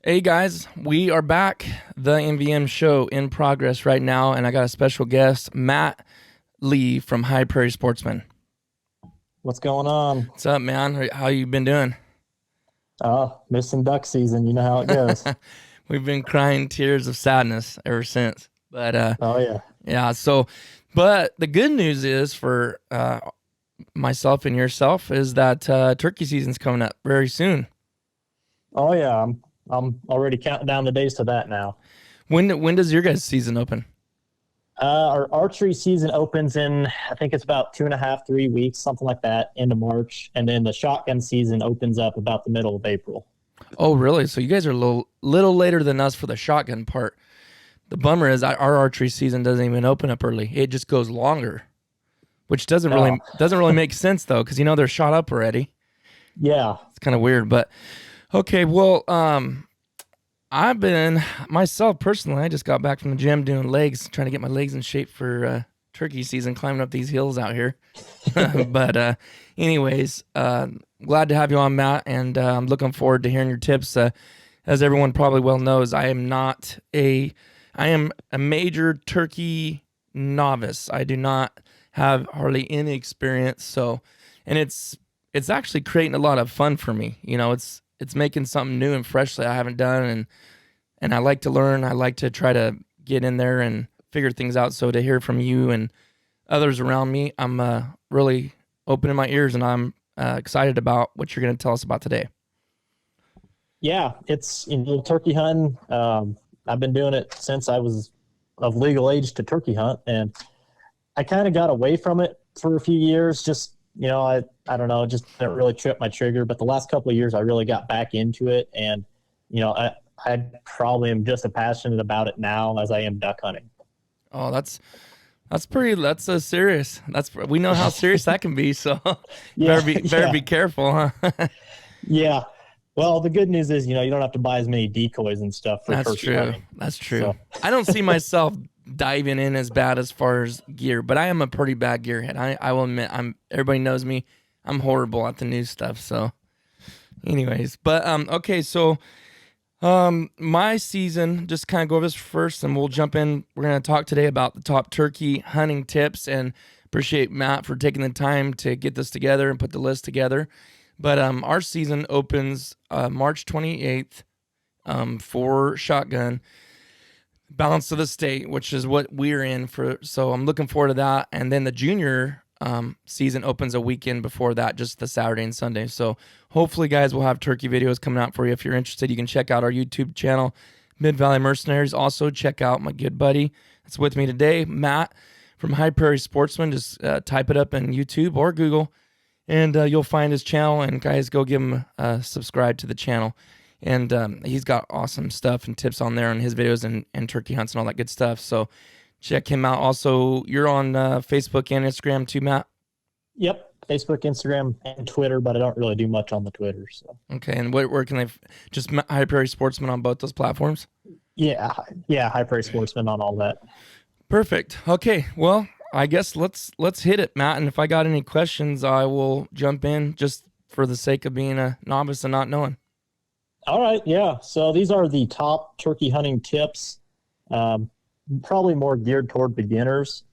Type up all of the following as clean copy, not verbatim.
Hey guys, we are back. The MVM show in progress right now, and I got a special guest, Matt Lee from High Prairie Sportsmen. What's going on? What's up, man? How you been doing? Oh, missing duck season. You know how it goes. We've been crying tears of sadness ever since. But Oh yeah. yeah. But the good news is for myself and yourself is that turkey season's coming up very soon. Oh yeah. I'm already counting down the days to that now. When does your guys' season open? Our archery season opens in I think it's about 2.5, 3 weeks, something like that, into March, and then the shotgun season opens up about the middle of April. Oh, really? So you guys are a little later than us for the shotgun part. The bummer is our archery season doesn't even open up early. It just goes longer, which doesn't Oh really doesn't really make sense though, because they're shot up already. yeah. It's kind of weird, but okay. Well, I've been myself personally. I just got back from the gym doing legs, trying to get my legs in shape for turkey season, climbing up these hills out here. But anyways, glad to have you on, Matt, and I'm looking forward to hearing your tips. As everyone probably well knows, I am a major turkey novice. I do not have hardly any experience, so and it's actually creating a lot of fun for me. It's making something new and fresh that I haven't done, and I like to learn. I like to try to get in there and figure things out. So to hear from you and others around me, I'm really opening my ears, and I'm excited about what you're going to tell us about today. Yeah. It's turkey hunting. I've been doing it since I was of legal age to turkey hunt, and I kind of got away from it for a few years. Just I don't know, just didn't really trip my trigger. But the last couple of years, I really got back into it, and I probably am just as passionate about it now as I am duck hunting. Oh, that's serious. We know how serious that can be. So Yeah, better yeah, be careful, huh? yeah. Well, the good news is, you don't have to buy as many decoys and stuff for That's turkey true. hunting. That's true. So, I don't see myself diving in as bad as far as gear, but I am a pretty bad gearhead. I will admit, everybody knows me. I'm horrible at the new stuff. So, anyways, but okay, so my season, just kind of go over this first, and we'll jump in. We're gonna talk today about the top turkey hunting tips, and appreciate Matt for taking the time to get this together and put the list together. But our season opens March 28th for shotgun, balance of the state, which is what we're in for. So I'm looking forward to that. And then the junior season opens a weekend before that, just the Saturday and Sunday. So hopefully, guys, we'll have turkey videos coming out for you. If you're interested, you can check out our YouTube channel, Mid Valley Mercenaries. Also, check out my good buddy that's with me today, Matt from High Prairie Sportsmen. Just type it up in YouTube or Google, and you'll find his channel. And guys, go give him subscribe to the channel. And he's got awesome stuff and tips on there on his videos and turkey hunts and all that good stuff. So check him out. Also, you're on Facebook and Instagram too, Matt. yep, Facebook, Instagram, and Twitter, but I don't really do much on the Twitter. So, Okay, and where can they just High Prairie Sportsman on both those platforms? yeah, yeah, High Prairie Sportsman on all that. Perfect. Okay, well, I guess let's hit it, Matt. And if I got any questions, I will jump in just for the sake of being a novice and not knowing. All right, yeah. So these are the top turkey hunting tips. Um, Probably more geared toward beginners,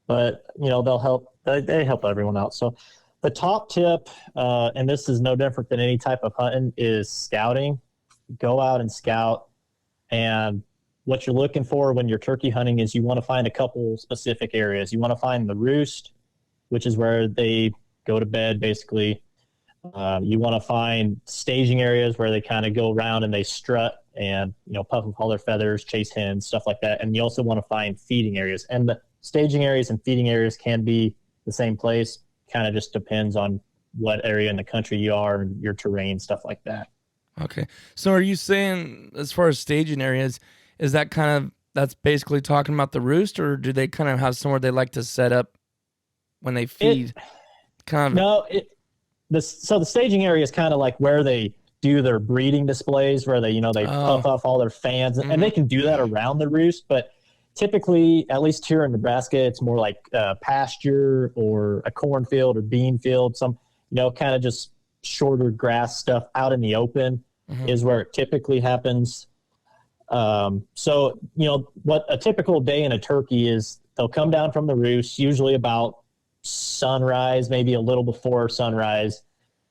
but they'll help. They help everyone out. So the top tip, and this is no different than any type of hunting, is scouting. Go out and scout. And what you're looking for when you're turkey hunting is you want to find a couple specific areas. You want to find the roost, which is where they go to bed, basically. You want to find staging areas where they kind of go around and they strut and puff up all their feathers, chase hens, stuff like that. And you also want to find feeding areas. And the staging areas and feeding areas can be the same place. Kind of just depends on what area in the country you are and your terrain, stuff like that. Okay, so are you saying as far as staging areas, is that that's basically talking about the roost, or do they kind of have somewhere they like to set up when they It feed? Kind of. no, it so the staging area is kind of like where they do their breeding displays, where they puff Oh. off all their fans, and Mhm. they can do that around the roost. But typically, at least here in Nebraska, it's more like pasture or a cornfield or bean field, some kind of just shorter grass stuff out in the open. is where it typically happens. So, what a typical day in a turkey is, they'll come down from the roost, usually about sunrise, maybe a little before sunrise.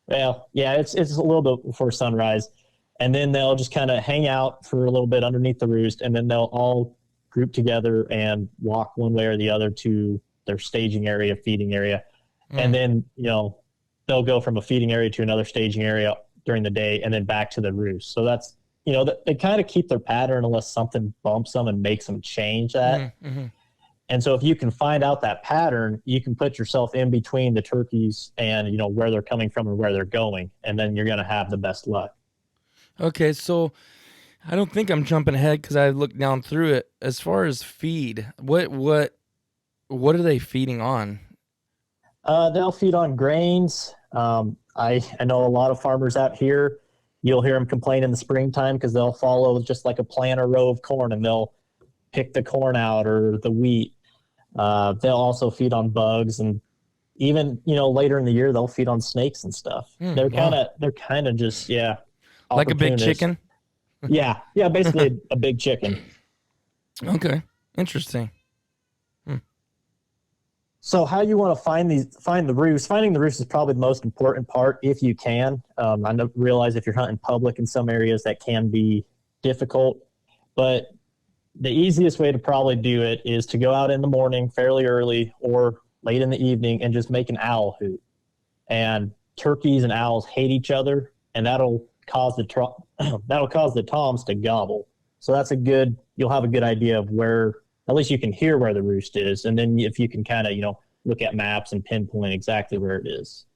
Well, yeah, it's a little bit before sunrise. And then they'll just kind of hang out for a little bit underneath the roost, and then they'll all group together and walk one way or the other to their staging area, feeding area. And then, they'll go from a feeding area to another staging area during the day and then back to the roost. So that's, they kind of keep their pattern unless something bumps them and makes them change that. And so if you can find out that pattern, you can put yourself in between the turkeys and, where they're coming from and where they're going. And then you're going to have the best luck. Okay, so I don't think I'm jumping ahead because I looked down through it. As far as feed, what are they feeding on? They'll feed on grains. I know a lot of farmers out here, you'll hear them complain in the springtime because they'll follow just like a planter row of corn, and they'll pick the corn out or the wheat. They'll also feed on bugs, and even, later in the year, they'll feed on snakes and stuff. They're kind of just, like a big chicken. Yeah, basically a big chicken. Okay, interesting. So how you want to find the roost? Finding the roost is probably the most important part if you can. I realize if you're hunting public in some areas that can be difficult, but the easiest way to probably do it is to go out in the morning fairly early or late in the evening and just make an owl hoot. And turkeys and owls hate each other, and that'll cause the toms to gobble. So that's you'll have a good idea of where, at least you can hear where the roost is. And then if you can kind of, look at maps and pinpoint exactly where it is.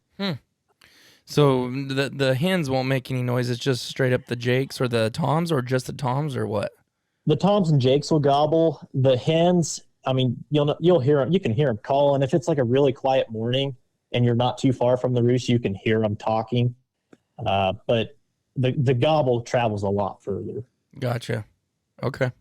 So the hens won't make any noise. It's just straight up the jakes or the toms, or just the toms, or what? The toms and jakes will gobble. The hens, you'll hear them. You can hear them call. And if it's like a really quiet morning and you're not too far from the roost, you can hear them talking. But the gobble travels a lot further. Gotcha. Okay.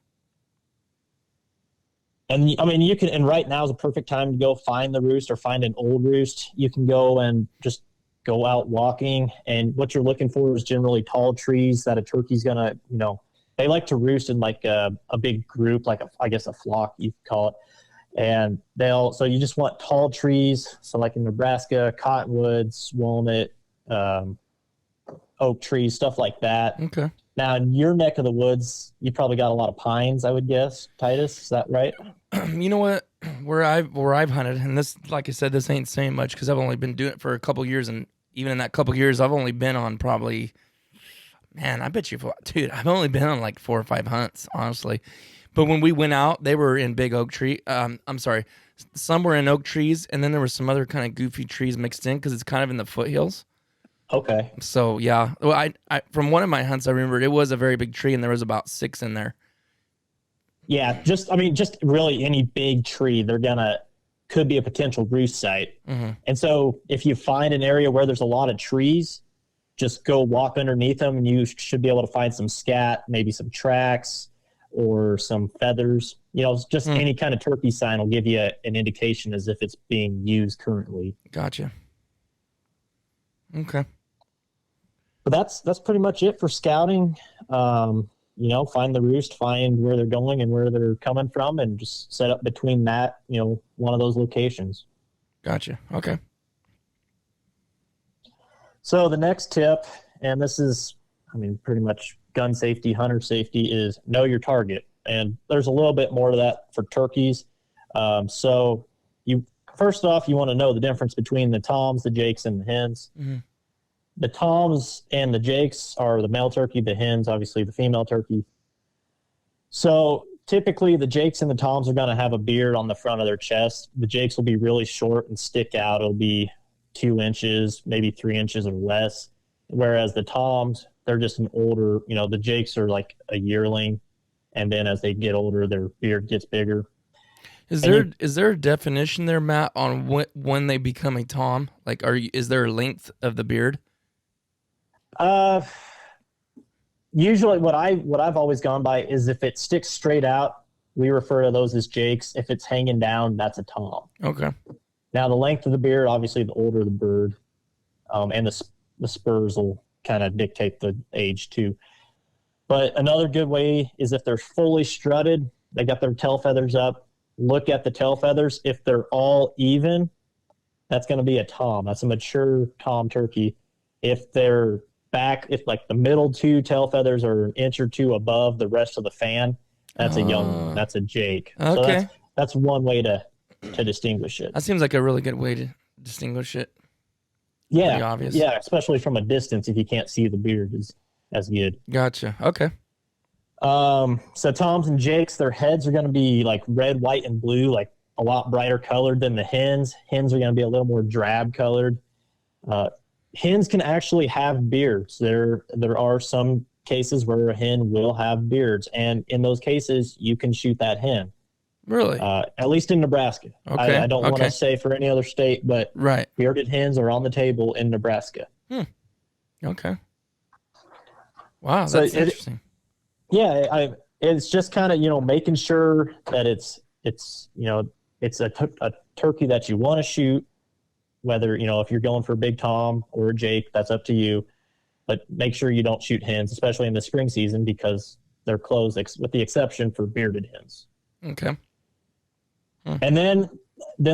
And you can, and right now is a perfect time to go find the roost or find an old roost. You can go and just go out walking, and what you're looking for is generally tall trees that a turkey's gonna, they like to roost in like a big group, like I guess a flock you could call it. And so you just want tall trees. So like in Nebraska, cottonwoods, walnut, oak trees, stuff like that. Okay. Now, in your neck of the woods, you probably got a lot of pines, I would guess. Titus, is that right? You know what? Where I've hunted, and this, like I said, this ain't saying much because I've only been doing it for a couple years, and even in that couple years, I've only been on probably, man, I bet you, dude, I've only been on like 4 or 5 hunts, honestly. But when we went out, they were in big oak tree. I'm sorry, some were in oak trees, and then there were some other kind of goofy trees mixed in because it's kind of in the foothills. Okay. So yeah, well, I from one of my hunts, I remember it was a very big tree, and there was about 6 in there. Yeah, just really any big tree, could be a potential roost site. And so if you find an area where there's a lot of trees, just go walk underneath them, and you should be able to find some scat, maybe some tracks or some feathers. Just any kind of turkey sign will give you an indication as if it's being used currently. Gotcha. Okay. But that's pretty much it for scouting. Find the roost, find where they're going and where they're coming from, and just set up between that, one of those locations. Gotcha. Okay. So the next tip, and this is, pretty much gun safety, hunter safety, is know your target. And there's a little bit more to that for turkeys. So first off, you want to know the difference between the toms, the jakes, and the hens. The toms and the jakes are the male turkey, the hens, obviously the female turkey. So typically the jakes and the toms are going to have a beard on the front of their chest. The jakes will be really short and stick out. It'll be 2 inches, maybe 3 inches or less. Whereas the toms, they're just an older, the jakes are like a yearling. And then as they get older, their beard gets bigger. Is there a definition there, Matt, on when they become a tom? Like, is there a length of the beard? Usually what I've always gone by is if it sticks straight out, we refer to those as jakes. If it's hanging down, that's a tom. Okay. Now the length of the beard, obviously the older the bird, and the spurs will kind of dictate the age too. But another good way is if they're fully strutted, they got their tail feathers up, look at the tail feathers. If they're all even, that's going to be a tom. That's a mature tom turkey. If they're back, if like the middle two tail feathers are an inch or two above the rest of the fan, that's a young one. That's a Jake. Okay. So that's one way to distinguish it. That seems like a really good way to distinguish it. Yeah. Pretty obvious. Yeah, especially from a distance if you can't see the beard is as good. Gotcha. Okay. So Toms and Jakes, their heads are going to be like red, white, and blue, like a lot brighter colored than the hens. Hens are going to be a little more drab colored. Hens can actually have beards. There are some cases where a hen will have beards, and in those cases, you can shoot that hen. Really? At least in Nebraska. Okay. I don't want to say for any other state, but right. Bearded hens are on the table in Nebraska. Okay. Wow, that's interesting. Yeah, it's just kind of, making sure that it's a turkey that you want to shoot, whether, if you're going for a big tom or a Jake, that's up to you. But make sure you don't shoot hens, especially in the spring season, because they're closed, with the exception for bearded hens. Okay. And then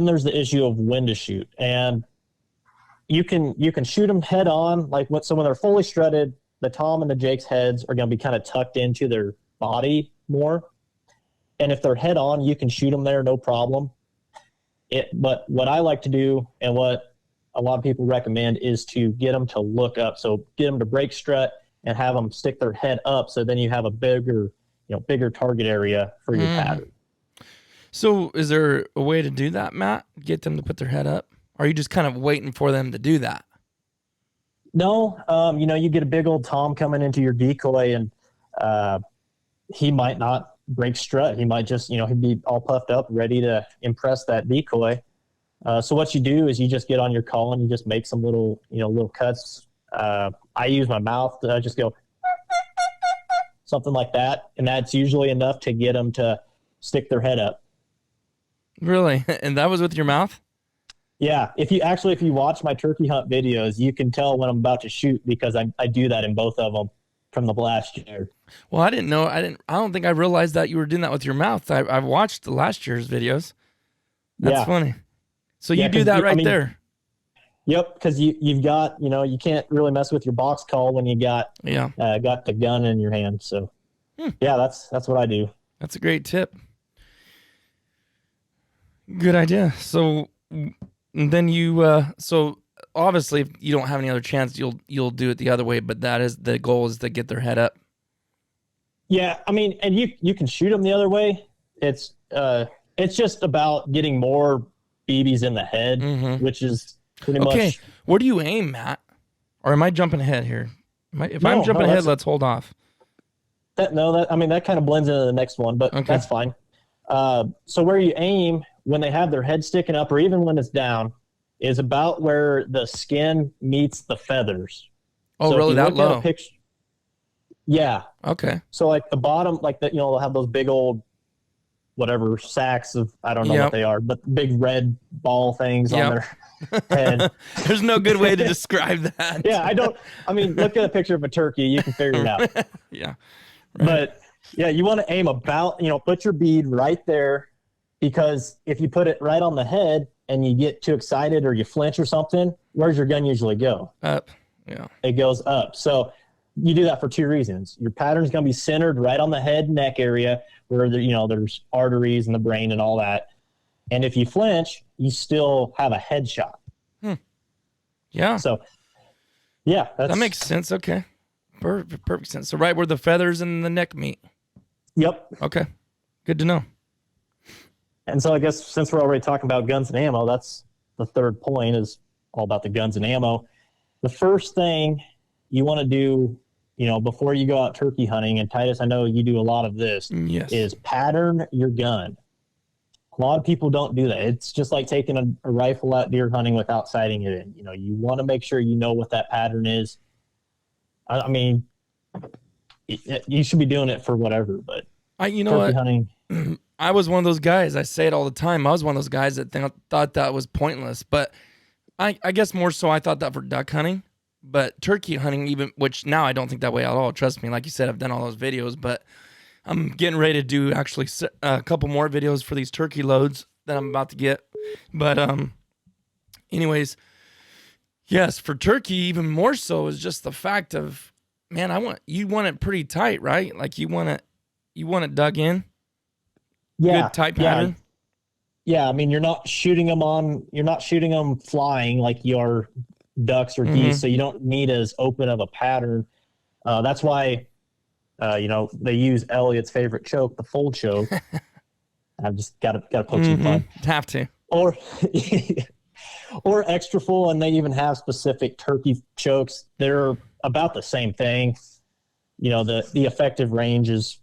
there's the issue of when to shoot. And you can shoot them head on, like when they're fully strutted, the tom and the Jake's heads are going to be kind of tucked into their body more. And if they're head on, you can shoot them there, no problem. But what I like to do, and what a lot of people recommend, is to get them to look up. So get them to break strut and have them stick their head up. So then you have a bigger target area for your pattern. So is there a way to do that, Matt? Get them to put their head up? Or are you just kind of waiting for them to do that? No, you get a big old tom coming into your decoy, and he might not break strut. He might just, he'd be all puffed up, ready to impress that decoy. So what you do is you just get on your call and you just make some little cuts. I use my mouth to just go something like that, and that's usually enough to get them to stick their head up. Really? And that was with your mouth? Yeah. If you watch my turkey hunt videos, you can tell when I'm about to shoot, because I do that in both of them from the last year. Well, I didn't know. I don't think I realized that you were doing that with your mouth. I've watched the last year's videos. That's funny. So you do that there. Yep. Because you've got, you can't really mess with your box call when you got the gun in your hand. So yeah, that's what I do. That's a great tip. Good idea. So then so obviously if you don't have any other chance, you'll do it the other way, but that is the goal, is to get their head up. Yeah. I mean, and you can shoot them the other way. It's just about getting more BBs in the head, which is pretty much. Okay. Where do you aim, Matt? Or am I jumping ahead here? If I'm jumping ahead, let's hold off. That kind of blends into the next one, but that's fine. So where you aim when they have their head sticking up, or even when it's down, is about where the skin meets the feathers. Oh, so really? That low? Yeah. Okay. So like the bottom, like that, they'll have those big old whatever sacks of, I don't know what they are, but big red ball things on their head. There's no good way to describe that. Look at a picture of a turkey, you can figure it out. Yeah. Right. But yeah, you want to aim about, put your bead right there, because if you put it right on the head and you get too excited or you flinch or something, where's your gun usually go? Up. Yeah. It goes up. So you do that for two reasons. Your pattern's going to be centered right on the head neck area where there's arteries in the brain and all that. And if you flinch, you still have a headshot. Yeah. So yeah, that makes sense. Okay. Perfect sense. So right where the feathers and the neck meet. Yep. Okay. Good to know. And so I guess since we're already talking about guns and ammo, that's the third point, is all about the guns and ammo. The first thing you want to do, before you go out turkey hunting, and Titus, I know you do a lot of this, is pattern your gun. A lot of people don't do that. It's just like taking a rifle out deer hunting without sighting it in. You want to make sure you know what that pattern is. I mean, you should be doing it for whatever, but turkey hunting. I was one of those guys. I say it all the time. I was one of those guys that thought that was pointless, but I guess more so I thought that for duck hunting. But turkey hunting, even, which now I don't think that way at all. Trust me, like you said, I've done all those videos, but I'm getting ready to do actually a couple more videos for these turkey loads that I'm about to get. But anyways, yes, for turkey, even more so is just the fact of, man, you want it pretty tight, right? Like you want it dug in. Yeah, good tight pattern. Yeah, I mean, you're not shooting them flying like your ducks or geese, so you don't need as open of a pattern. That's why, they use Elliot's favorite choke, the full choke. I've just got to poke some fun. Have to. Or extra full, and they even have specific turkey chokes. They're about the same thing. The effective range is,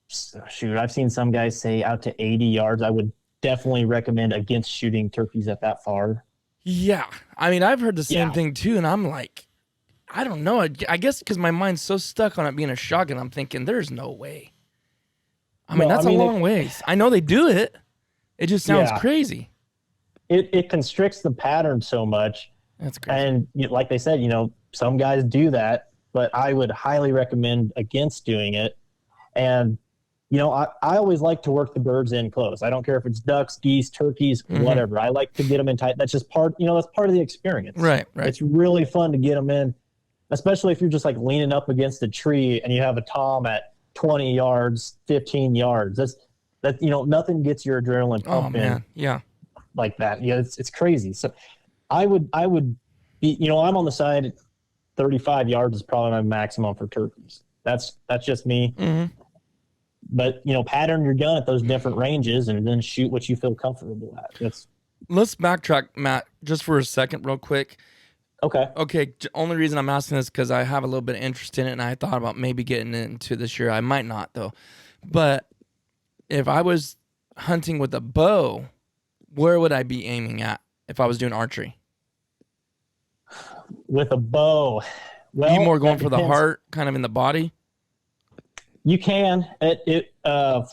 shoot, I've seen some guys say out to 80 yards. I would definitely recommend against shooting turkeys at that far. Yeah. I mean, I've heard the same thing too, and I'm like, I don't know. I guess because my mind's so stuck on it being a shotgun, I'm thinking there's no way. I mean, that's a long ways. I know they do it. It just sounds crazy. It constricts the pattern so much. That's crazy. And like they said, some guys do that, but I would highly recommend against doing it. And I always like to work the birds in close. I don't care if it's ducks, geese, turkeys, whatever. I like to get them in tight. That's just that's part of the experience. Right. It's really fun to get them in, especially if you're just like leaning up against a tree and you have a tom at 20 yards, 15 yards. Nothing gets your adrenaline pumping. Yeah. Like that. Yeah, it's crazy. So I would be, I'm on the side 35 yards is probably my maximum for turkeys. That's just me. But pattern your gun at those different ranges and then shoot what you feel comfortable at. Let's backtrack, Matt, just for a second, real quick. Okay. Only reason I'm asking this because I have a little bit of interest in it, and I thought about maybe getting into this year. I might not though. But if I was hunting with a bow, where would I be aiming at if I was doing archery? With a bow, are you more going for the heart, kind of in the body? You can. It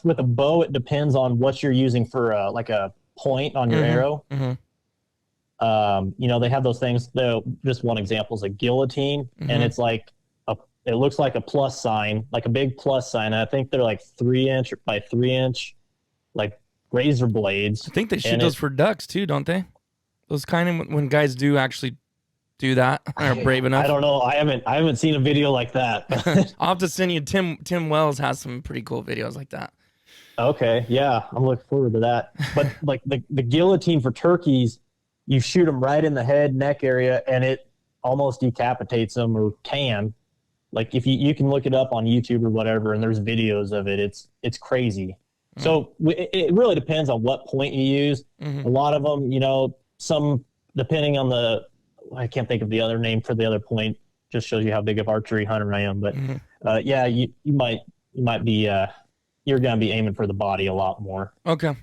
with a bow, it depends on what you're using for like a point on your arrow. They have those things. Just one example is a guillotine, and it's like it looks like a plus sign, like a big plus sign. And I think they're like 3-inch by 3-inch, like razor blades. I think they shoot those for ducks too, don't they? Those kind of when guys do actually do that are brave enough. I don't know. I haven't seen a video like that. I'll have to send you. Tim Wells has some pretty cool videos like that. Okay, yeah, I'm looking forward to that. But like the guillotine for turkeys, you shoot them right in the head, neck area, and it almost decapitates them, or can. Like if you can look it up on YouTube or whatever, and there's videos of it. It's crazy. So it really depends on what point you use. A lot of them, some depending on I can't think of the other name for the other point. Just shows you how big of archery hunter I am. But you might be you're gonna be aiming for the body a lot more. Okay,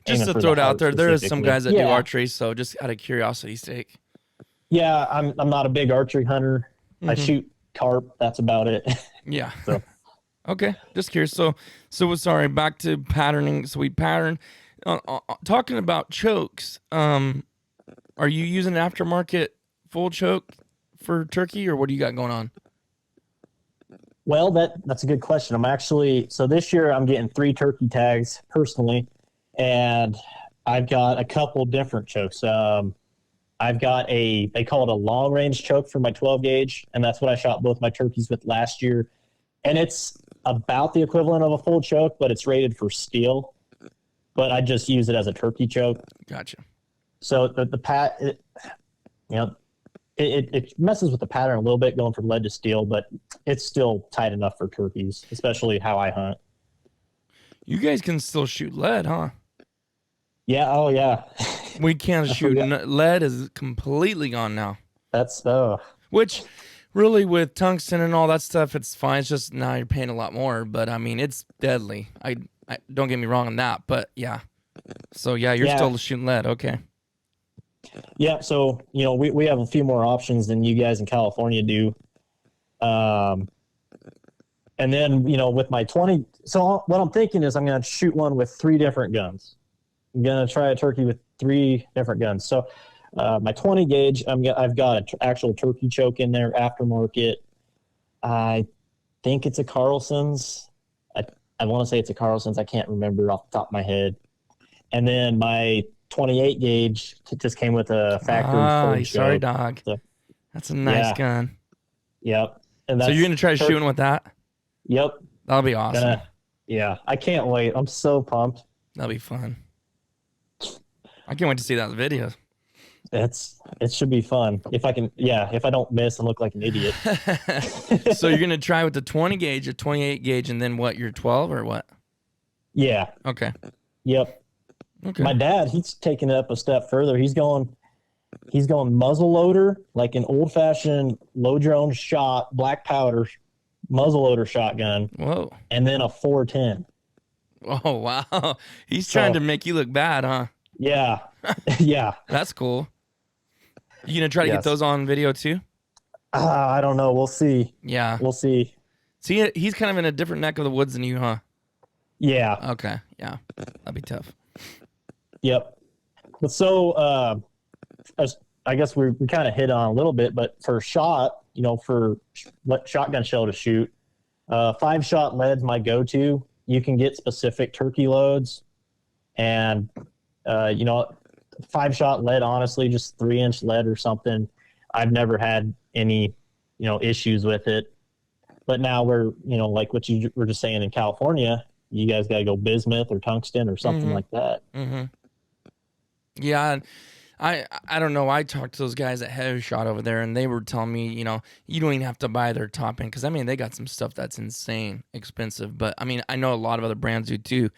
just to throw it out there is some guys that do archery. So just out of curiosity's sake. Yeah, I'm not a big archery hunter. I shoot carp. That's about it. Yeah. So. Okay, just curious. So sorry. Back to patterning. So we pattern. Talking about chokes. Are you using an aftermarket full choke for turkey, or what do you got going on? Well, that's a good question. so this year I'm getting 3 turkey tags personally, and I've got a couple different chokes. I've got they call it a long range choke for my 12 gauge, and that's what I shot both my turkeys with last year. And it's about the equivalent of a full choke, but it's rated for steel. But I just use it as a turkey choke. Gotcha. So it messes with the pattern a little bit going from lead to steel, but it's still tight enough for turkeys, especially how I hunt. You guys can still shoot lead, huh? Yeah. Oh, yeah. We can't shoot. Lead is completely gone now. That's which really with tungsten and all that stuff, it's fine. It's just now you're paying a lot more, but I mean it's deadly. I don't get me wrong on that, but yeah. So yeah, you're still shooting lead. Okay. Yeah. So we have a few more options than you guys in California do. And then with my 20. So what I'm thinking is I'm going to shoot one with 3 different guns. I'm going to try a turkey with 3 different guns. So My 20 gauge, I've got an actual turkey choke in there, aftermarket. I think it's a Carlson's. I want to say it's a Carlson's. I can't remember off the top of my head. And then my 28 gauge just came with a factory full choke. Sorry, dog. So, that's a nice gun. Yep. And so you're gonna try shooting with that? Yep. That'll be awesome. I can't wait. I'm so pumped. That'll be fun. I can't wait to see that video. It should be fun. If I don't miss and look like an idiot. So you're gonna try with the 20 gauge, a 28 gauge, and then what? Your 12 or what? Yeah. Okay. Yep. Okay. My dad, he's taking it up a step further. He's going muzzle loader, like an old fashioned low drone shot, black powder muzzle loader shotgun. Whoa. And then a 410. Oh wow. He's trying to make you look bad, huh? Yeah. Yeah. That's cool. You gonna try to get those on video too? I don't know. We'll see. Yeah. We'll see. See, he's kind of in a different neck of the woods than you, huh? Yeah. Okay. Yeah. That'd be tough. Yep. But so, I guess we kind of hit on a little bit, but for shot, for shotgun shell to shoot, 5-shot lead's my go-to. You can get specific turkey loads, and 5-shot lead, honestly, just 3-inch lead or something. I've never had any, issues with it. But now we're, like what you were just saying in California, you guys got to go bismuth or tungsten or something like that. Mm-hmm. Yeah. I don't know. I talked to those guys at Heavy Shot over there, and they were telling me, you don't even have to buy their top end, because they got some stuff that's insane expensive. But I know a lot of other brands do too.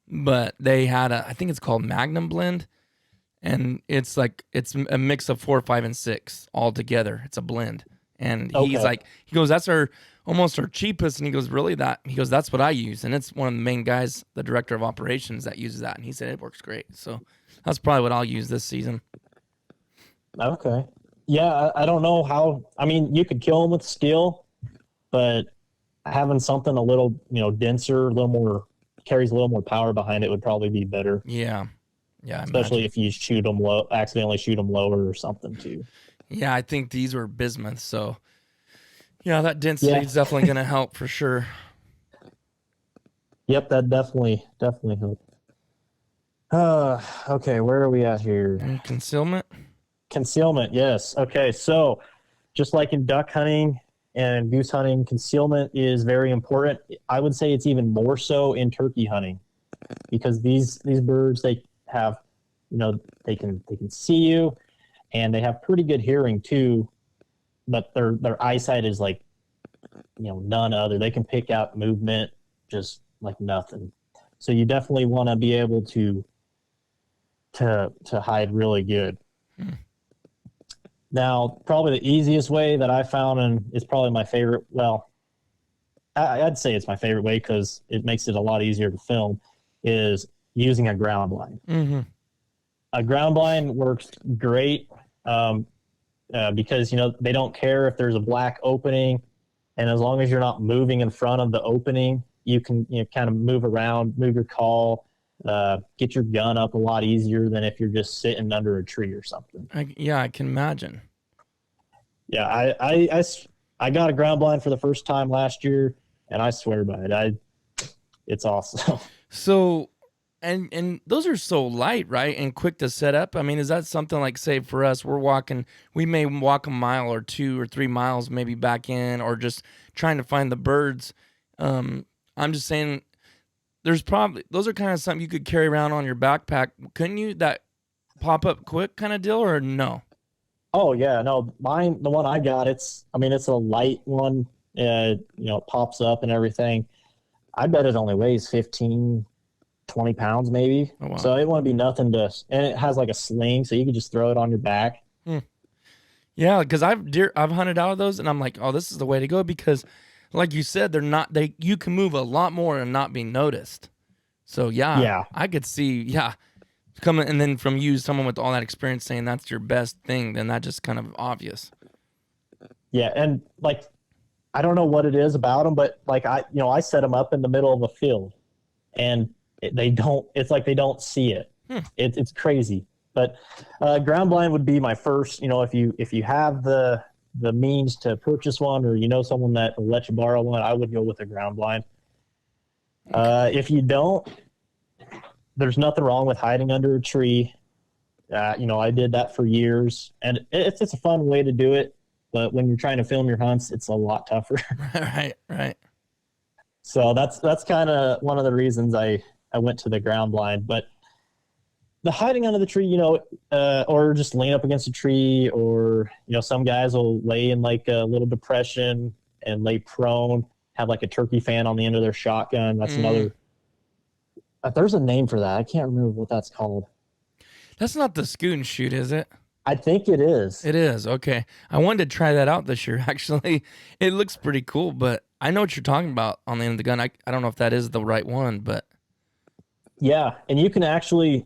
But they had I think it's called Magnum Blend, and it's a mix of 4, 5, and 6 all together. It's a blend, and he goes, that's almost our cheapest, and he goes, really that? He goes, that's what I use, and it's one of the main guys, the director of operations, that uses that, and he said it works great. So that's probably what I'll use this season. Okay. Yeah, I don't know how. You could kill them with steel, but having something a little, denser, a little more, carries a little more power behind it would probably be better. Yeah. Yeah. Especially if you accidentally shoot them lower or something too. Yeah, I think these were bismuth, so yeah, that density is definitely going to help for sure. Yep, that definitely helped. Okay, where are we at here? Concealment? Concealment, yes. Okay, so just like in duck hunting and goose hunting, concealment is very important. I would say it's even more so in turkey hunting, because these birds, they have, they can see you, and they have pretty good hearing too, but their eyesight is like, none other. They can pick out movement just like nothing. So you definitely want to be able to hide really good. Now, probably the easiest way that I found, and it's probably my favorite, well, I'd say it's my favorite way because it makes it a lot easier to film, is using a ground blind. Mm-hmm. A ground blind works great because, they don't care if there's a black opening, and as long as you're not moving in front of the opening, you can kind of move around, move your call, get your gun up a lot easier than if you're just sitting under a tree or something. I can imagine. Yeah, I got a ground blind for the first time last year, and I swear by it. It's awesome. So, and those are so light, right? And quick to set up. Is that something like, say for us, we may walk a mile or 2 or 3 miles maybe back in, or just trying to find the birds. I'm just saying, those are kind of something you could carry around on your backpack. Couldn't you? That pop up quick kind of deal, or no? Oh yeah, no, the one I got, it's a light one. It pops up and everything. I bet it only weighs 15, 20 pounds maybe. Oh, wow. So it wouldn't be nothing and it has like a sling, so you could just throw it on your back. Yeah, because I've hunted out of those, and I'm like, oh, this is the way to go, because like you said, you can move a lot more and not be noticed. So yeah, I could see, coming, and then from you, someone with all that experience, saying that's your best thing, then that just kind of obvious. Yeah, and like, I don't know what it is about them, but like I set them up in the middle of a field, and it's like they don't see it. It's crazy. But ground blind would be my first. If you have the means to purchase one, or someone that will let you borrow one, I would go with a ground blind. If you don't, there's nothing wrong with hiding under a tree. I did that for years, and it's a fun way to do it. But when you're trying to film your hunts, it's a lot tougher. Right. So that's kind of one of the reasons I went to the ground blind. But the hiding under the tree, or just laying up against a tree, or some guys will lay in like a little depression and lay prone, have like a turkey fan on the end of their shotgun. That's another. There's a name for that. I can't remember what that's called. That's not the scoot and shoot, is it? I think it is. It is. Okay. I wanted to try that out this year, actually. It looks pretty cool, but I know what you're talking about on the end of the gun. I don't know if that is the right one, but. Yeah. And you can actually,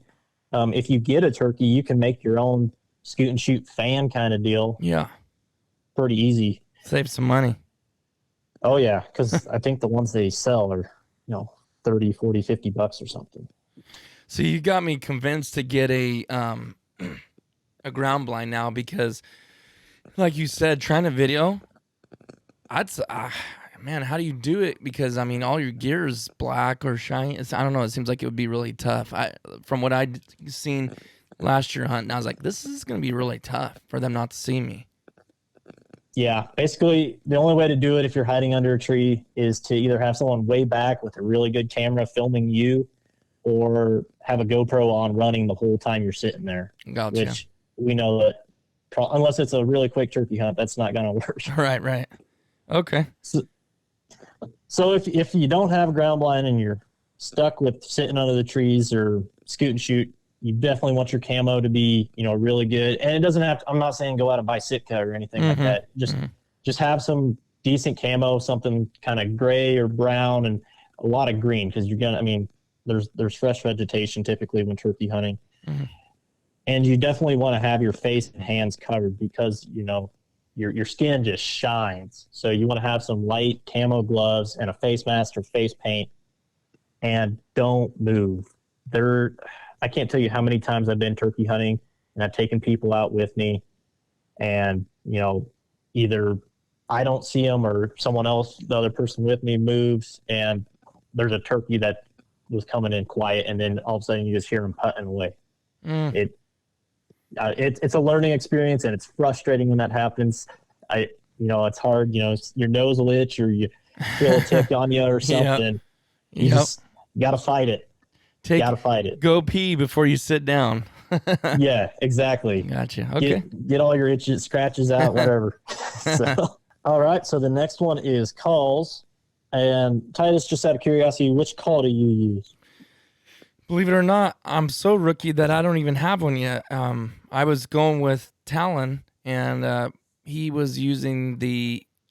if you get a turkey, you can make your own scoot and shoot fan kind of deal. Yeah. Pretty easy. Save some money. Oh, yeah. Because I think the ones they sell are, $30, $40, $50 or something. So you got me convinced to get a ground blind now because, like you said, trying to video, man, how do you do it? Because, all your gear is black or shiny. I don't know. It seems like it would be really tough. From what I'd seen last year hunting, I was like, this is going to be really tough for them not to see me. Yeah, basically the only way to do it if you're hiding under a tree is to either have someone way back with a really good camera filming you, or have a GoPro on running the whole time you're sitting there. Gotcha. Which we know that unless it's a really quick turkey hunt, that's not going to work. Right. Okay. So if you don't have a ground blind and you're stuck with sitting under the trees or scoot and shoot, you definitely want your camo to be, really good. And it doesn't have to, I'm not saying go out and buy Sitka or anything like that. Just have some decent camo, something kind of gray or brown, and a lot of green, because you're going to, there's fresh vegetation typically when turkey hunting. And you definitely want to have your face and hands covered because, your skin just shines. So you want to have some light camo gloves and a face mask or face paint, and don't move. I can't tell you how many times I've been turkey hunting and I've taken people out with me, and, either I don't see them or someone else, the other person with me, moves, and there's a turkey that was coming in quiet, and then all of a sudden you just hear them putting away. It's a learning experience, and it's frustrating when that happens. It's hard, your nose will itch, or you feel a tick on you or something. You got to fight it. Gotta fight it. Go pee before you sit down. Yeah, exactly. Gotcha. Okay. Get all your itches, scratches out, whatever. All right. So the next one is calls. And Titus, just out of curiosity, which call do you use? Believe it or not, I'm so rookie that I don't even have one yet. I was going with Talon, and he was using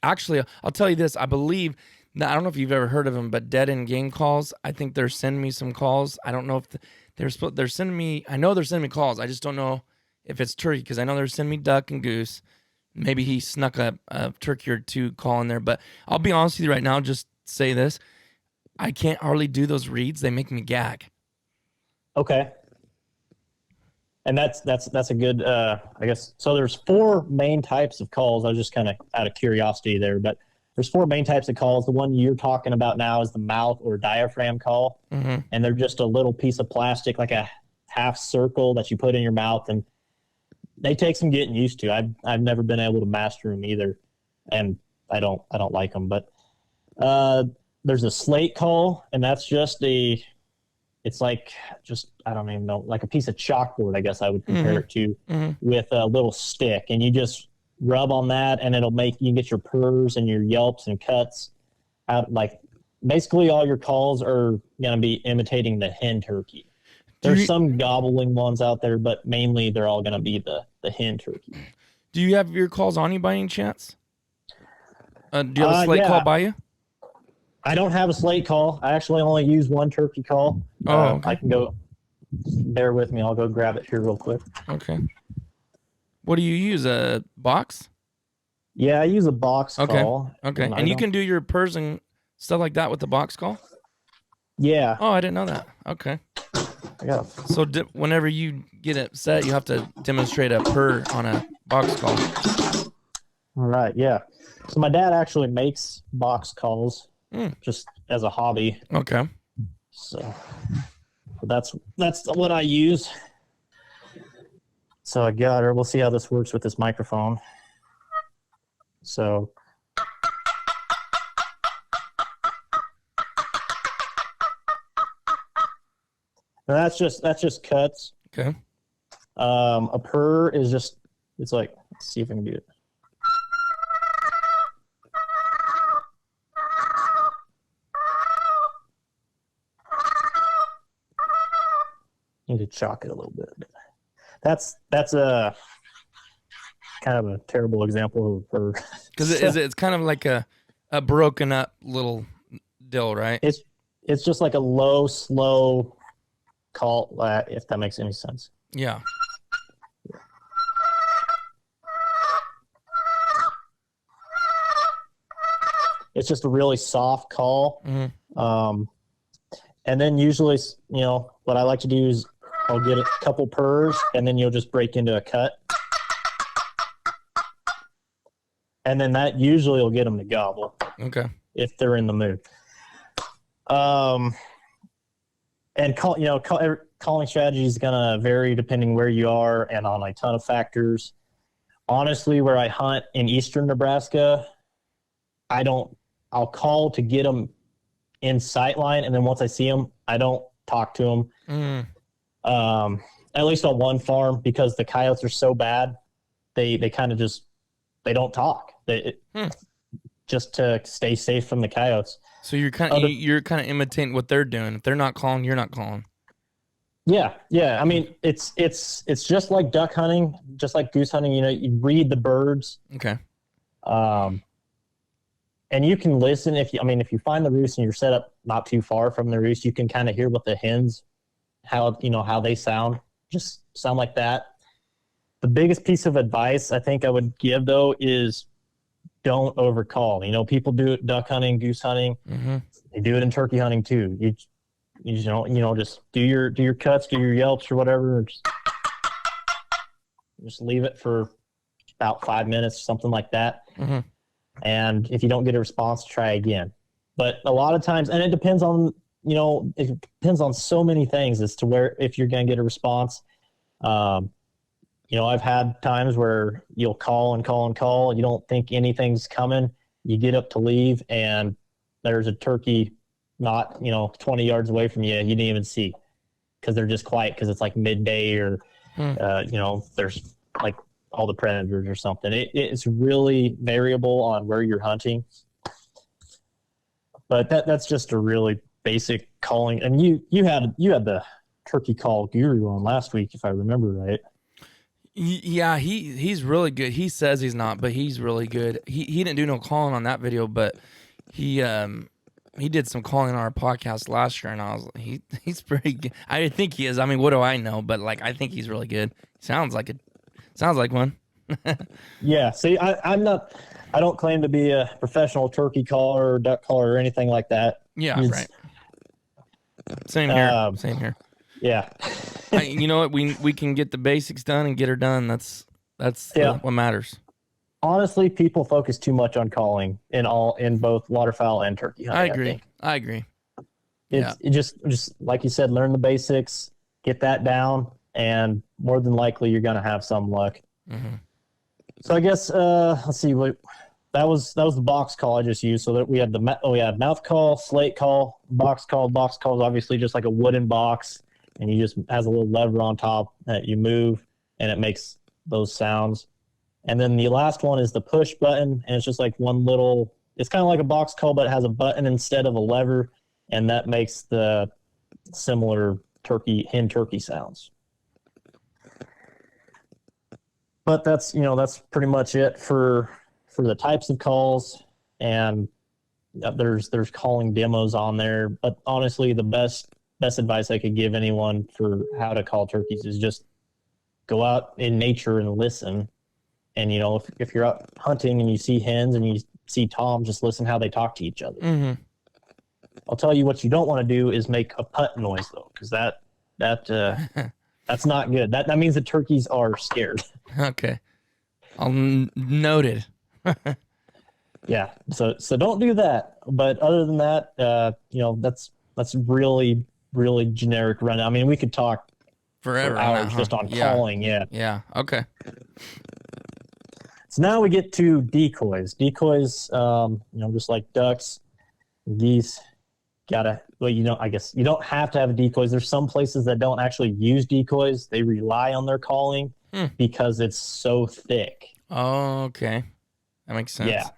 actually, I'll tell you this. I believe, I don't know if you've ever heard of them, but Dead End Game Calls. I think they're sending me some calls. I don't know if they're sending me. I know they're sending me calls. I just don't know if it's turkey, because I know they're sending me duck and goose. Maybe he snuck a turkey or two call in there. But I'll be honest with you right now. Just say this: I can't hardly do those reads. They make me gag. Okay. And that's a good. I guess so. There's 4 main types of calls. I was just kind of out of curiosity there, but. There's 4 main types of calls. The one you're talking about now is the mouth or diaphragm call. And they're just a little piece of plastic, like a half circle that you put in your mouth. And they take some getting used to. I've never been able to master them either. And I don't like them. But there's a slate call, and that's just it's like, I don't even know, like a piece of chalkboard, I guess I would compare it to, with a little stick. And you just rub on that, and it'll make you get your purrs and your yelps and cuts out. Like basically all your calls are going to be imitating the hen turkey. There's some gobbling ones out there, but mainly they're all going to be the hen turkey. Do you have your calls on you by any chance? Do you have a slate call by you? I don't have a slate call. I actually only use one turkey call. Okay. I can go, bear with me. I'll go grab it here real quick. Okay. What do you use, a box? Yeah, I use a box call. Okay. And you can do your purrs and stuff like that with the box call? Yeah. Oh, I didn't know that. Okay. I got. So whenever you get it set, you have to demonstrate a purr on a box call. All right, yeah. So my dad actually makes box calls just as a hobby. Okay. So that's what I use. So I got her. We'll see how this works with this microphone. So now that's just cuts. Okay. A purr is just, it's like, let's see if I can do it. Need to chalk it a little bit. That's a kind of a terrible example of a purr. Because it's kind of like a broken up little deal, right? It's just like a low, slow call, if that makes any sense. Yeah. It's just a really soft call. Mm-hmm. And then usually, what I like to do is I'll get a couple purrs, and then you'll just break into a cut. And then that usually will get them to gobble. Okay. If they're in the mood. And calling strategy is going to vary depending where you are and on a ton of factors. Honestly, where I hunt in eastern Nebraska, I'll call to get them in sight line, and then once I see them, I don't talk to them. At least on one farm, because the coyotes are so bad, they kind of just, they don't talk. Just to stay safe from the coyotes. So you're kind of imitating what they're doing. If they're not calling, you're not calling. Yeah. I mean, it's just like duck hunting, just like goose hunting. You read the birds. Okay. And you can listen if you find the roost and you're set up not too far from the roost, you can kind of hear what the hens, how they sound, just sound like that. The biggest piece of advice I think I would give though is don't overcall. People do it duck hunting, goose hunting. Mm-hmm. They do it in turkey hunting too. You just do your cuts, do your yelps or whatever. Just leave it for about 5 minutes, something like that. Mm-hmm. And if you don't get a response, try again. But a lot of times, and it depends on, it depends on so many things as to where, if you're going to get a response. I've had times where you'll call and call and call. You don't think anything's coming. You get up to leave, and there's a turkey not, 20 yards away from you. You didn't even see, because they're just quiet because it's like midday or, there's like all the predators or something. It's really variable on where you're hunting. But that's just a really basic calling. And you had the turkey call guru on last week, if I remember right. Yeah, he's really good. He says he's not, but he's really good. He didn't do no calling on that video, but he did some calling on our podcast last year, and I was he's pretty good. I think he is. I mean, what do I know? But I think he's really good. Sounds like one. Yeah. See, I don't claim to be a professional turkey caller or duck caller or anything like that. Yeah, right. Same here. Yeah. You know what? We can get the basics done and get her done. That's what matters. Honestly, people focus too much on calling in both waterfowl and turkey hunting. I agree. It just like you said, learn the basics, get that down, and more than likely you're going to have some luck. Mm-hmm. So I guess let's see. That was the box call I just used. So that we had mouth call, slate call, box call. Box call is obviously just like a wooden box, and you just has a little lever on top that you move, and it makes those sounds. And then the last one is the push button, and it's just like one little. It's kind of like a box call, but it has a button instead of a lever, and that makes the similar hen turkey sounds. But that's pretty much it for the types of calls, and there's calling demos on there. But honestly, the best advice I could give anyone for how to call turkeys is just go out in nature and listen. And if you're out hunting and you see hens and you see toms, just listen how they talk to each other. Mm-hmm. I'll tell you what you don't want to do is make a putt noise though, because that that's not good. That means the turkeys are scared. Okay. Noted. Yeah. So don't do that. But other than that, that's really, really generic rundown. I mean, we could talk Forever for on hours that, huh? just on calling. Yeah. Yeah. Okay. So now we get to decoys. Decoys, just like ducks, geese, I guess you don't have to have decoys. There's some places that don't actually use decoys. They rely on their calling because it's so thick. Oh, okay. That makes sense. Yeah.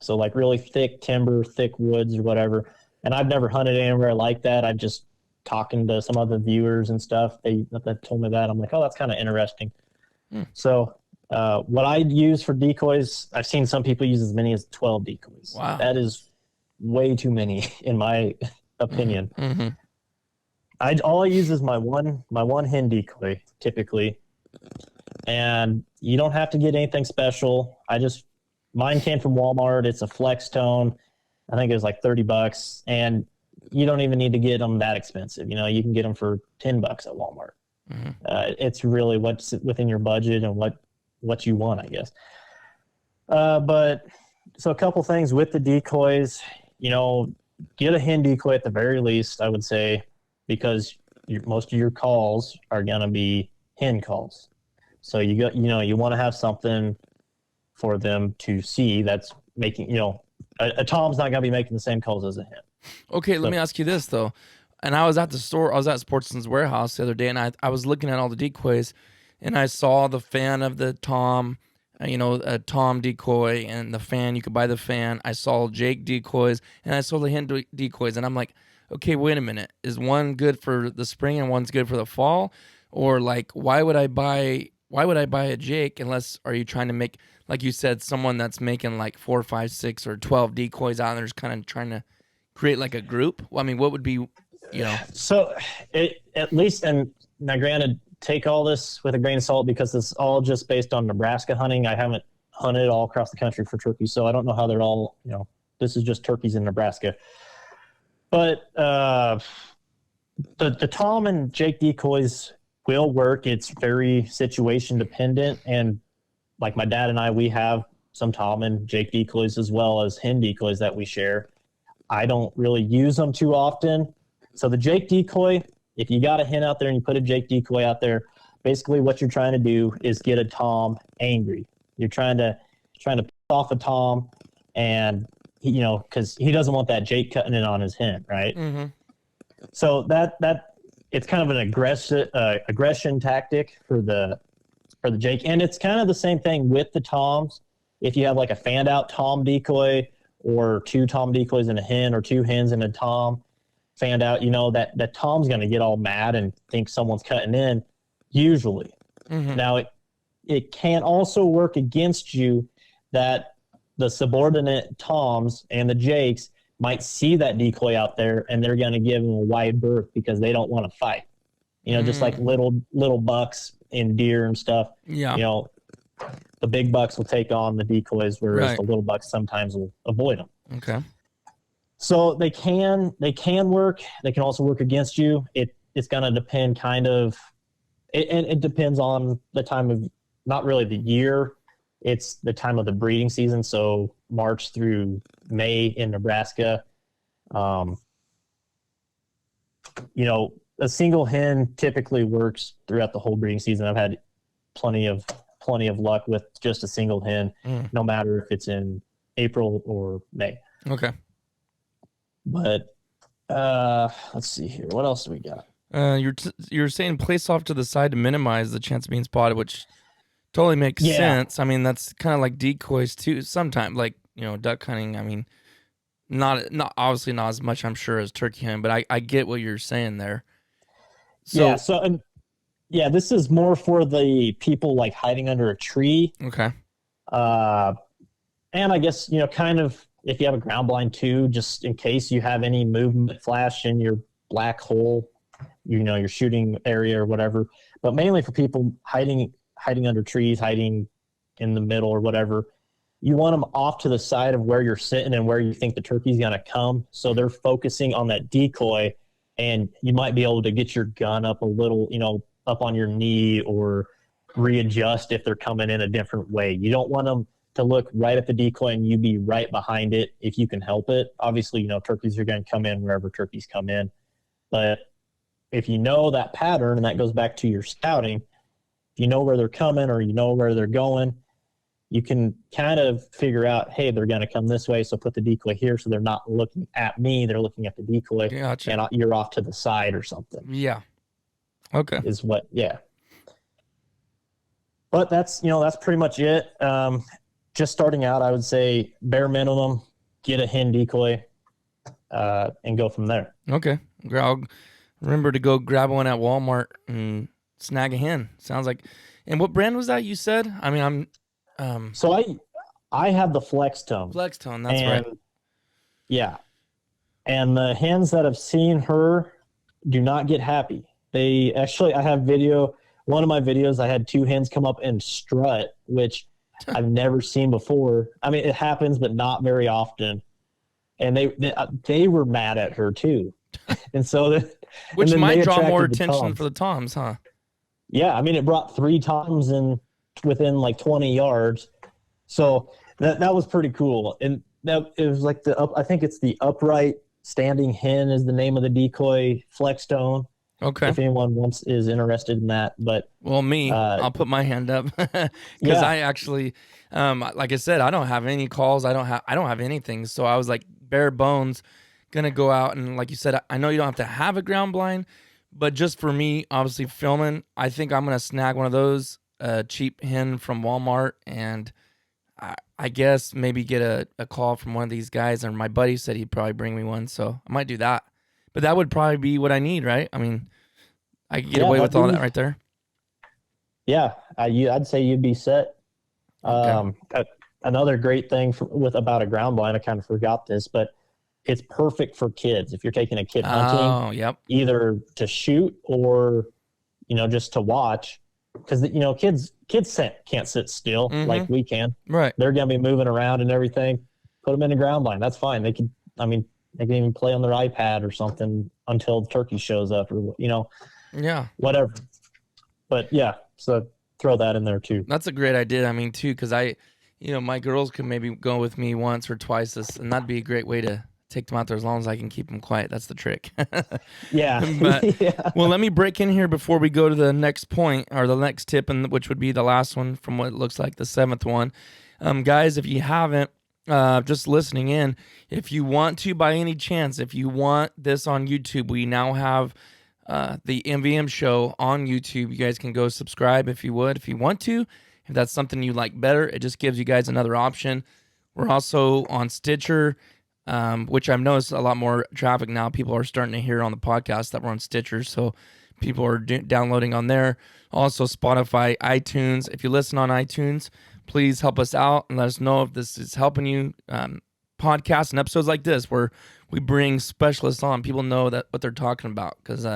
So like really thick timber, thick woods or whatever. And I've never hunted anywhere like that. I just talking to some other viewers and stuff. They told me that. I'm like, oh, that's kind of interesting. So what I use for decoys, I've seen some people use as many as 12 decoys. Wow. That is way too many in my opinion. Mm-hmm. All I use is my one hen decoy typically, and you don't have to get anything special. Mine came from Walmart. It's a flex tone. I think it was like $30, and you don't even need to get them that expensive. You can get them for $10 at Walmart. Mm-hmm. It's really what's within your budget and what you want, I guess. But so a couple things with the decoys. Get a hen decoy at the very least, I would say, because most of your calls are gonna be hen calls. So you want to have something for them to see that's making, a tom's not gonna be making the same calls as a hen. Okay, let me ask you this though. And I was at the store, I was at Sportsman's Warehouse the other day, and I was looking at all the decoys, and I saw the fan of the tom, a tom decoy, and the fan, you could buy the fan. I saw Jake decoys, and I saw the hen decoys, and I'm like, okay, wait a minute. Is one good for the spring and one's good for the fall? Or like, why would I buy a Jake unless, are you trying to make, like you said, someone that's making like 4, 5, 6, or 12 decoys out, and they're just kind of trying to create like a group? Well, I mean, what would be, So at least, and now granted, take all this with a grain of salt because it's all just based on Nebraska hunting. I haven't hunted all across the country for turkeys, so I don't know how they're all, this is just turkeys in Nebraska. But the tom and Jake decoys will work. It's very situation dependent. And like my dad and I, we have some tom and Jake decoys as well as hen decoys that we share. I don't really use them too often. So the Jake decoy, if you got a hen out there and you put a Jake decoy out there, basically what you're trying to do is get a tom angry. You're trying to piss off a tom, and because he doesn't want that Jake cutting in on his hen, right? Mm-hmm. So that it's kind of an aggression tactic for the Jake, and it's kind of the same thing with the toms. If you have like a fanned out tom decoy, or 2 tom decoys and a hen, or 2 hens and a tom fanned out, that tom's going to get all mad and think someone's cutting in, usually. Mm-hmm. Now, it can also work against you that the subordinate toms and the Jakes might see that decoy out there, and they're going to give him a wide berth because they don't want to fight. Just like little bucks in deer and stuff. Yeah. The big bucks will take on the decoys, whereas the little bucks sometimes will avoid them. Okay. So they can work. They can also work against you. It's going to depend it depends on the time of, not really the year. It's the time of the breeding season. So March through May in Nebraska. A single hen typically works throughout the whole breeding season. I've had plenty of luck with just a single hen, no matter if it's in April or May. Okay. But let's see here. What else do we got? You're saying place off to the side to minimize the chance of being spotted, which totally makes sense. I mean, that's kind of like decoys too. Sometimes, like duck hunting. I mean, not obviously not as much, I'm sure, as turkey hunting, but I get what you're saying there. So, this is more for the people like hiding under a tree. Okay. And I guess kind of, if you have a ground blind too, just in case you have any movement flash in your black hole, your shooting area or whatever. But mainly for people hiding under trees, hiding in the middle or whatever, you want them off to the side of where you're sitting and where you think the turkey's going to come. So they're focusing on that decoy and you might be able to get your gun up a little, up on your knee, or readjust if they're coming in a different way. You don't want them to look right at the decoy and you be right behind it if you can help it. Obviously, turkeys are going to come in wherever turkeys come in. But if you know that pattern, and that goes back to your scouting, if you know where they're coming or you know where they're going, you can kind of figure out, hey, they're going to come this way, so put the decoy here so they're not looking at me, they're looking at the decoy. Gotcha. And you're off to the side or something. Yeah. Okay. Yeah. But that's pretty much it. Just starting out, I would say bare minimum, get a hen decoy, and go from there. Okay. I'll remember to go grab one at Walmart and snag a hen. Sounds like. And what brand was that you said? I mean, So I have the Flex Tone. Flex Tone, that's right. Yeah. And the hens that have seen her do not get happy. I have video. One of my videos, I had 2 hens come up and strut, which I've never seen before. I mean, it happens, but not very often. And they were mad at her too. And so, which might draw more attention for the toms, huh? Yeah, I mean, it brought 3 toms in within like 20 yards. So that was pretty cool. And it was like I think it's the upright standing hen is the name of the decoy, Flex Tone. Okay. If anyone is interested in that, but I'll put my hand up because I actually, like I said, I don't have any calls. I don't have anything. So I was like bare bones, gonna go out and, like you said, I know you don't have to have a ground blind, but just for me, obviously filming, I think I'm gonna snag one of those cheap hen from Walmart, and I guess maybe get a call from one of these guys. Or my buddy said he'd probably bring me one, so I might do that. But that would probably be what I need, right? I mean, I could get away with all that right there. Yeah, I'd say you'd be set. Okay. Another great thing about a ground blind, I kind of forgot this, but it's perfect for kids. If you're taking a kid hunting, either to shoot or, just to watch, because, kids can't sit still like we can. Right. They're going to be moving around and everything. Put them in a ground blind. That's fine. They can even play on their iPad or something until the turkey shows up, or, whatever. But yeah, so throw that in there too. That's a great idea. I mean, too, because my girls could maybe go with me once or twice, and that'd be a great way to take them out there as long as I can keep them quiet. That's the trick. Yeah. But, well, let me break in here before we go to the next point, or the next tip, which would be the last one from what it looks like, the 7th one. Guys, if you haven't, just listening in, if you want to, by any chance, if you want this on YouTube, we now have the MVM show on YouTube. You guys can go subscribe if you want to. If that's something you like better, it just gives you guys another option. We're also on Stitcher, which I've noticed a lot more traffic now. People are starting to hear on the podcast that we're on Stitcher, so people are downloading on there. Also Spotify, iTunes. If you listen on iTunes, please help us out and let us know if this is helping you. Podcasts and episodes like this where we bring specialists on, people know that what they're talking about, because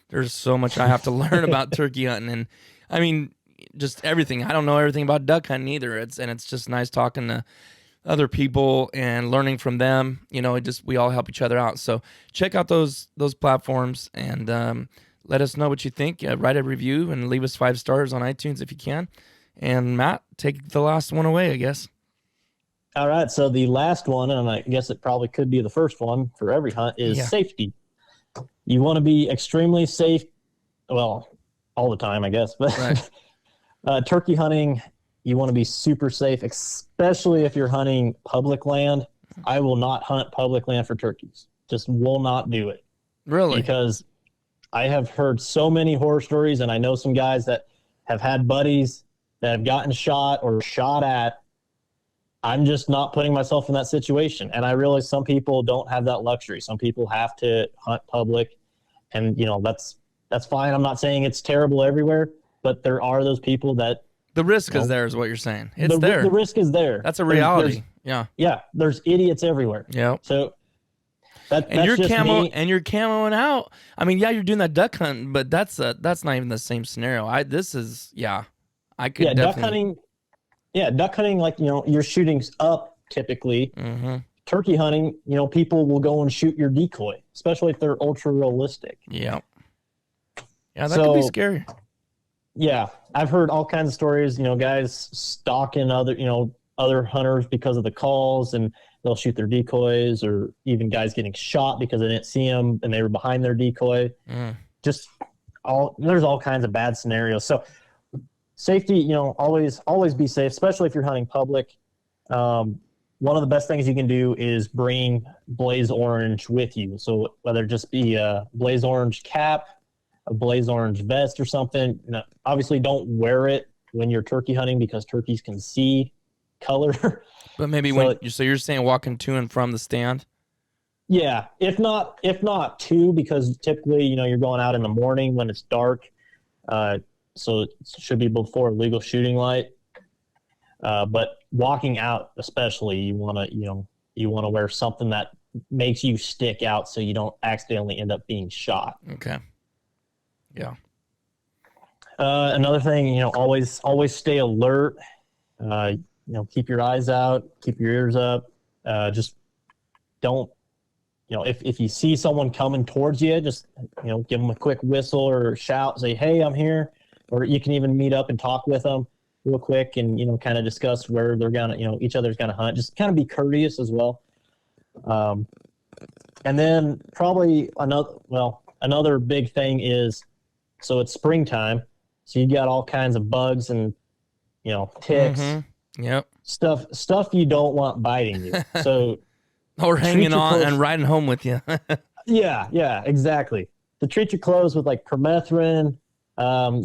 there's so much I have to learn about turkey hunting, and I mean just everything. I don't know everything about duck hunting either. It's just nice talking to other people and learning from them. We all help each other out. So check out those platforms and let us know what you think. Write a review and leave us 5 stars on iTunes if you can. And Matt, take the last one away, I guess. All right. So the last one, and I guess it probably could be the first one for every hunt, is safety. You want to be extremely safe. Well, all the time, I guess. But right. Turkey hunting, you want to be super safe, especially if you're hunting public land. I will not hunt public land for turkeys. Just will not do it. Really? Because I have heard so many horror stories, and I know some guys that have had buddies that have gotten shot or shot at. I'm just not putting myself in that situation. And I realize some people don't have that luxury. Some people have to hunt public, and that's fine. I'm not saying it's terrible everywhere, but there are those people that the risk is there, is what you're saying. It's there. The risk is there. That's a reality. Yeah. There's idiots everywhere. Yeah. So that's you're just camo me. And you're camoing out. I mean, you're doing that duck hunting, but that's not even the same scenario. I could definitely. Duck hunting, like, you're shooting up typically. Mm-hmm. turkey hunting, people will go and shoot your decoy, especially if they're ultra realistic. Yeah. Yeah, that could be scary. Yeah, I've heard all kinds of stories, guys stalking other hunters because of the calls, and they'll shoot their decoys, or even guys getting shot because they didn't see them and they were behind their decoy. There's all kinds of bad scenarios. So safety, always be safe, especially if you're hunting public. One of the best things you can do is bring blaze orange with you. So whether it just be a blaze orange cap, a blaze orange vest or something. Obviously don't wear it when you're turkey hunting because turkeys can see color. But maybe so you're saying walking to and from the stand? Yeah, if not two, because typically, you're going out in the morning when it's dark. So it should be before legal shooting light. But walking out, especially, you want to wear something that makes you stick out so you don't accidentally end up being shot. Okay. Yeah. Another thing, always stay alert. Keep your eyes out, keep your ears up. Just don't, if you see someone coming towards you, just, give them a quick whistle or shout, say, "Hey, I'm here." Or you can even meet up and talk with them real quick and, kind of discuss where they're going to, each other's going to hunt. Just kind of be courteous as well. And then probably another big thing is, so it's springtime, so you got all kinds of bugs and, ticks. Yep. Stuff you don't want biting you. So or hanging on and riding home with you. Yeah, exactly. To treat your clothes with like permethrin.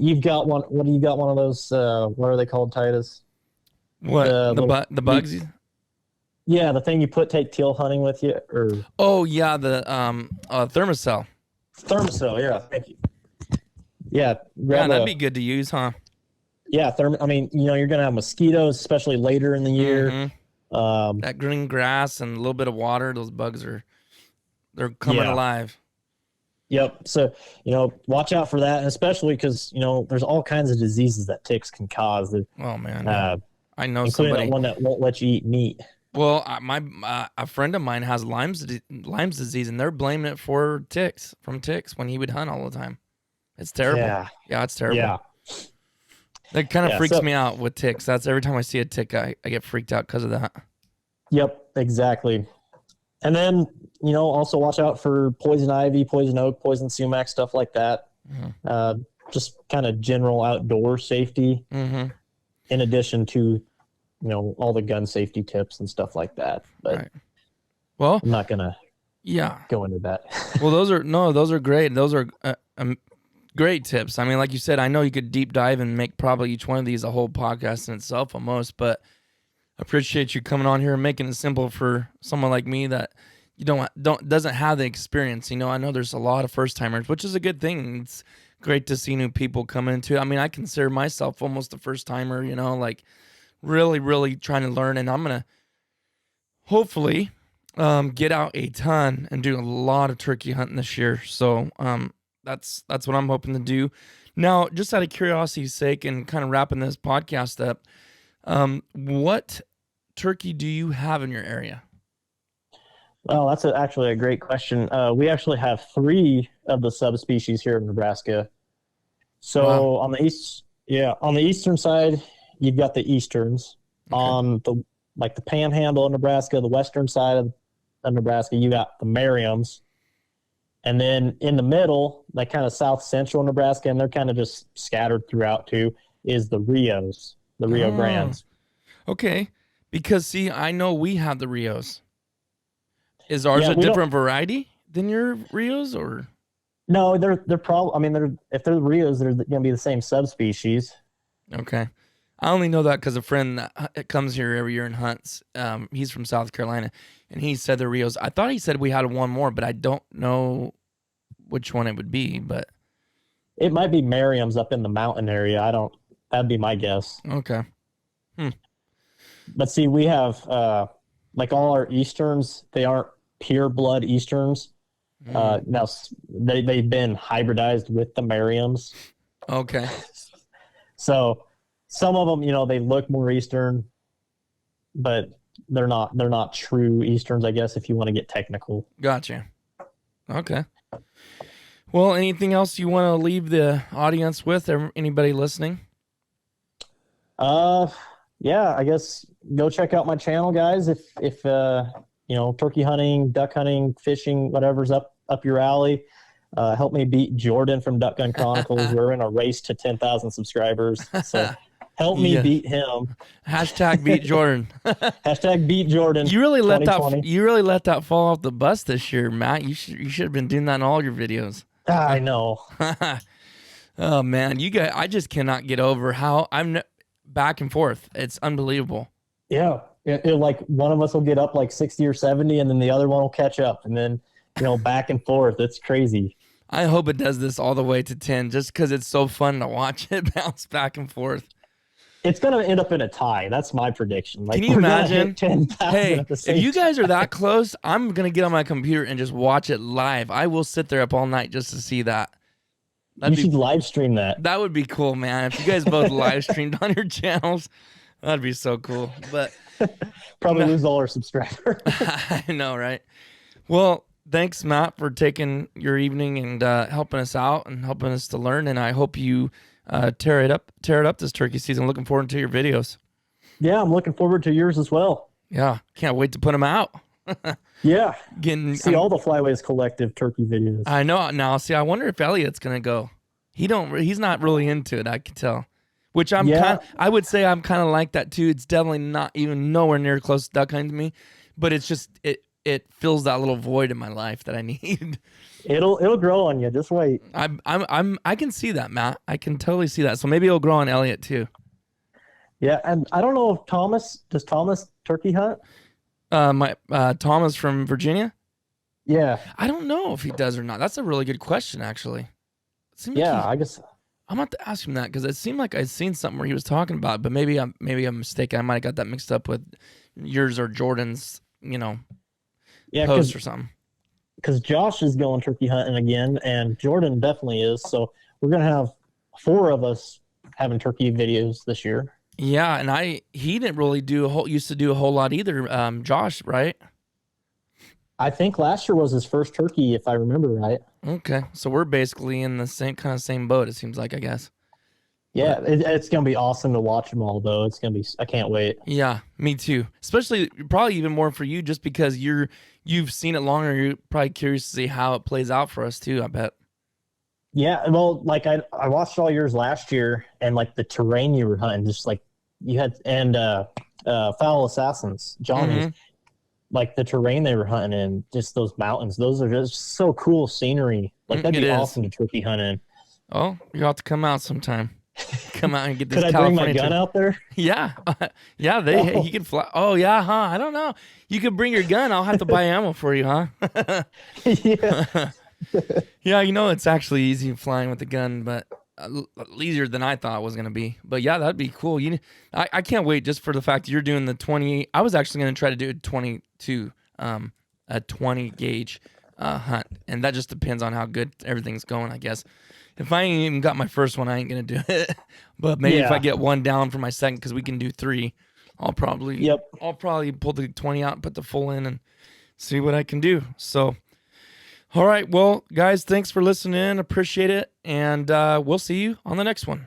You've got one. What do you got? One of those. What are they called, Titus? What the bugs? Yeah, the thing you take teal hunting with you. Oh yeah, the Thermacell. Thermacell, yeah. Thank you. Yeah, that'd be good to use, huh? Yeah, you're gonna have mosquitoes, especially later in the year. That green grass and a little bit of water, those bugs they're coming alive. Yep. So, watch out for that, and especially because, there's all kinds of diseases that ticks can cause. Oh man, I know somebody. One that won't let you eat meat. Well, a friend of mine has Lyme's disease, and they're blaming it from ticks when he would hunt all the time. It's terrible. Yeah, it's terrible. Yeah. That kind of freaks me out with ticks. That's every time I see a tick, I get freaked out because of that. Yep, exactly. And then, also watch out for poison ivy, poison oak, poison sumac, stuff like that. Just kind of general outdoor safety, in addition to, all the gun safety tips and stuff like that. But right. Well, I'm not going to go into that. Well, those are great. Those are great tips. I mean, like you said, I know you could deep dive and make probably each one of these a whole podcast in itself almost, but I appreciate you coming on here and making it simple for someone like me that doesn't have the experience. I know there's a lot of first timers, which is a good thing. It's great to see new people come into. I mean, I consider myself almost a first timer, like really, really trying to learn, and I'm gonna hopefully get out a ton and do a lot of turkey hunting this year. So that's what I'm hoping to do. Now, just out of curiosity's sake and kind of wrapping this podcast up, what turkey do you have in your area? Well, that's actually a great question. We actually have 3 of the subspecies here in Nebraska. So on the eastern side, you've got the easterns. Okay. On the panhandle of Nebraska, the western side of Nebraska, you got the Merriams. And then in the middle, like kind of south central Nebraska, and they're kind of just scattered throughout too, is the Rios, the Rio Grandes. Okay. Because see, I know we have the Rios. Is ours a different variety than your Rios, or? No, they're probably. I mean, if they're the Rios, they're going to be the same subspecies. Okay, I only know that because a friend that comes here every year and hunts. He's from South Carolina, and he said the Rios. I thought he said we had one more, but I don't know which one it would be. But it might be Merriam's up in the mountain area. That'd be my guess. Okay. But see, we have like all our Easterns, they aren't pure blood Easterns. Now they've been hybridized with the Merriams. Okay. So some of them, they look more Eastern, but they're not true Easterns, I guess, if you want to get technical. Gotcha. Okay. Well, anything else you want to leave the audience with, or anybody listening? Yeah, I guess go check out my channel, guys. If turkey hunting, duck hunting, fishing, whatever's up your alley. Help me beat Jordan from Duck Gun Chronicles. We're in a race to 10,000 subscribers, so help me beat him. Hashtag beat Jordan. Hashtag beat Jordan. You really let that fall off the bus this year, Matt. You should have been doing that in all your videos. I know. Oh man, I just cannot get over how back and forth. It's unbelievable. Yeah. Like one of us will get up like 60 or 70 and then the other one will catch up, and then, back and forth. It's crazy. I hope it does this all the way to 10 just because it's so fun to watch it bounce back and forth. It's going to end up in a tie. That's my prediction. Like, can you imagine? 10,000 hey, if you guys are that close, I'm going to get on my computer and just watch it live. I will sit there up all night just to see that. You should live stream that. That would be cool, man. If you guys both live streamed on your channels, that'd be so cool. But probably lose all our subscribers. I know, right? Well, thanks, Matt, for taking your evening and helping us out and helping us to learn. And I hope you tear it up this turkey season. Looking forward to your videos. Yeah, I'm looking forward to yours as well. Yeah, can't wait to put them out. Yeah, all the Flyways Collective turkey videos. I know now. See, I wonder if Elliot's gonna go. He's not really into it. I can tell. Which I would say I'm kind of like that too. It's definitely not even nowhere near close to duck hunting to me, but it's just it fills that little void in my life that I need. It'll grow on you. Just wait. I can see that, Matt. I can totally see that. So maybe it'll grow on Elliot too. Yeah, and I don't know if does Thomas turkey hunt? Thomas from Virginia. Yeah, I don't know if he does or not. That's a really good question, actually. I guess I'm about to ask him that because it seemed like I'd seen something where he was talking about it, but maybe I'm mistaken. I might have got that mixed up with yours or Jordan's, post or something. Because Josh is going turkey hunting again, and Jordan definitely is. So we're gonna have 4 of us having turkey videos this year. Yeah, and he didn't really used to do a whole lot either. Josh, right? I think last year was his first turkey, if I remember right. Okay, so we're basically in the same boat. It seems like, I guess. Yeah, it's gonna be awesome to watch them all, though. It's gonna be. I can't wait. Yeah, me too. Especially, probably even more for you, just because you've seen it longer. You're probably curious to see how it plays out for us too. I bet. Yeah, well, like I watched all yours last year, and like the terrain you were hunting, just like you had, and Foul Assassins, Johnny's, like the terrain they were hunting in, just those mountains. Those are just so cool scenery. Like that'd be awesome to turkey hunt in. Oh, you have to come out sometime. Come out and get this. Could I bring my gun out there? Yeah, yeah. He could fly. Oh yeah, huh? I don't know. You could bring your gun. I'll have to buy ammo for you, huh? Yeah. Yeah, it's actually easy flying with the gun, but easier than I thought it was going to be. But yeah, that'd be cool. I can't wait just for the fact that you're doing the 20. I was actually going to try to do a 22, a 20 gauge hunt, and that just depends on how good everything's going, I guess. If I ain't even got my first one, I ain't going to do it. But maybe if I get one down for my second, because we can do 3, I'll probably pull the 20 out and put the full in and see what I can do. So, all right. Well, guys, thanks for listening in. Appreciate it. And we'll see you on the next one.